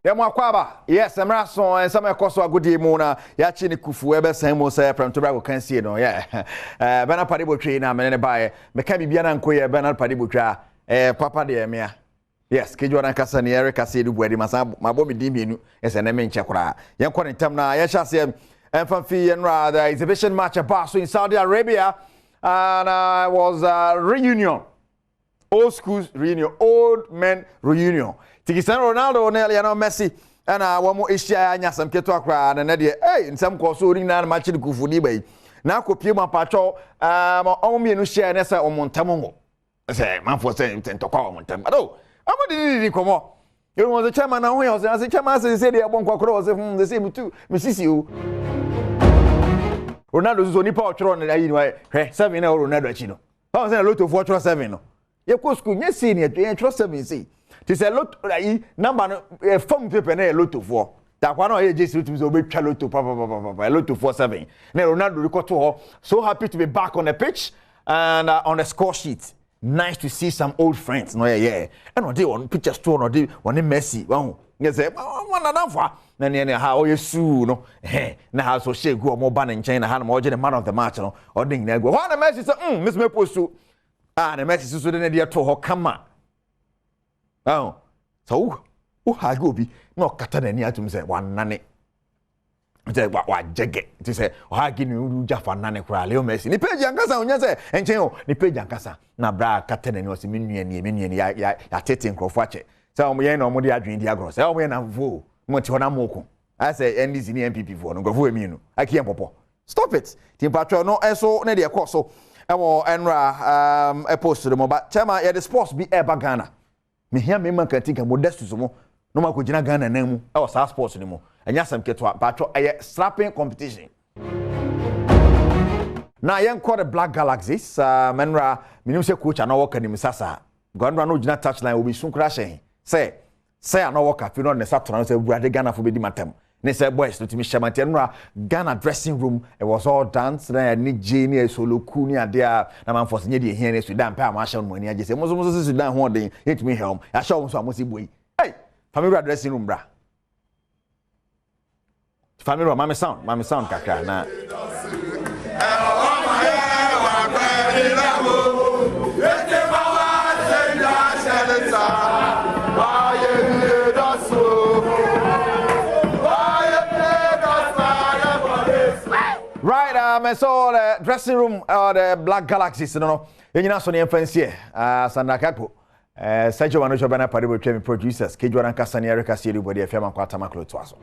Demo akwaba. Yes, emra so ensam ekoso agodi mu na ya chi ni kufu ebe san mu say Premtobre go Kasee no. Yeah. Bernard Padi botwe na me ne bae. Me ka bibia na nkoye Bernard Padi botwa papa de emia. Yes, Kedwara Kasee ne Eric Kasee du buadi masa mabo me di mienu ese na me nche kura. Yen ko ne tam na ya sha se emfamfi yenra the exhibition match about so in Saudi Arabia and was reunion. Old school reunion, old men reunion. Cristiano Ronaldo ne Lionel Messi ana wamo ehia anya sam keto akra na de nsam ko so ring na match de kufudi bai na akopie ma pacho omomienu share ne se omontamongo se manfo se ntokwa omontam ado amodi komo you was the chairman na ho ya say chairman say de bon kwakro was they say mutu misisi o Ronaldo so ni pa otworo na yi ni wa 7 na Ronaldo achi no how say lot of 7 no ye ko school nye senior ye 7 say ti say lot number no form paper na lot of 4 da kwa na ye jesi to so be twa lot of papa lot of 47 na Ronaldo record to ho so happy to be back on the pitch and on the score sheet. Nice to see some old friends no yeah and on dey on picture store no dey on Messi wow you say one another na ne ha o yesu no na ha so shege o mo ba ne nchen na ha na mo je the man of the match no o ding na go na Messi say miss me post na Messi so dey na to ho kama so who ha go bi no kata na ni atum say wanane say wa jege ti say o ha gi ni ru jafa nane kura Leo Messi ni page ankasa onya say enchen o ni page ankasa na bra kata na ni o se menua ya tete nkrofo ache say o mo yen na o mo dey adwen di agro say o mo yen na vo mo ti hona moko I say NDC ni MPP for no nkrofo emi no akiem popo stop it ti patro no enso na de ekoso e wo enra e post de mo ba chama ya the sports be e Ghana me hia me man kan tinka modest so mo no ma ko gina Ghana na mu e wo sa sports ni mo anya sam keto patro e strapping competition na yen call the Black Galaxies menra minim se coach ana work anim sasa gondra no gina touchline obi sun crash say ana work afi no ne satona say buade Ghana fo be di matem ne say boys no timi shamante nra Ghana dressing room it was all dance na ni jeni solo ku ni ade na man force nye de hia ne Sudan pa ma sha no ani age say mo so Sudan ho den yetimi helm ya sha mo so amosi boy family dressing room bra family mama sound kakra na right so the dressing room the Black Galaxies no yenyina so ne fancy sandakapo Sergio Manojo Bernard Padi botwa me producers Kedwara Kasee ne Eric Kasee body afia man kwata maklo to aso